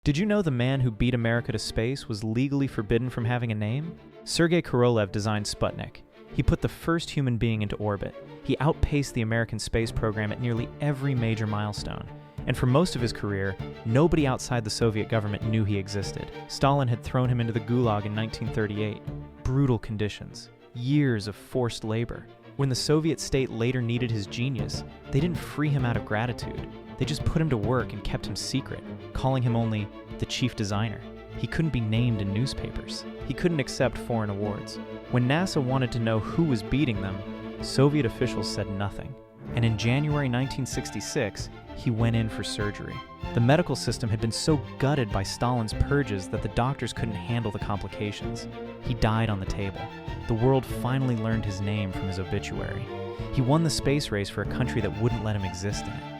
Did you know the man who beat America to space was legally forbidden from having a name? Sergei Korolev designed Sputnik. He put the first human being into orbit. He outpaced the American space program at nearly every major milestone. And for most of his career, nobody outside the Soviet government knew he existed. Stalin had thrown him into the Gulag in 1938. Brutal conditions. Years of forced labor. When the Soviet state later needed his genius, they didn't free him out of gratitude. They just put him to work and kept him secret, calling him only the chief designer. He couldn't be named in newspapers. He couldn't accept foreign awards. When NASA wanted to know who was beating them, Soviet officials said nothing. And in January 1966, he went in for surgery. The medical system had been so gutted by Stalin's purges that the doctors couldn't handle the complications. He died on the table. The world finally learned his name from his obituary. He won the space race for a country that wouldn't let him exist in it.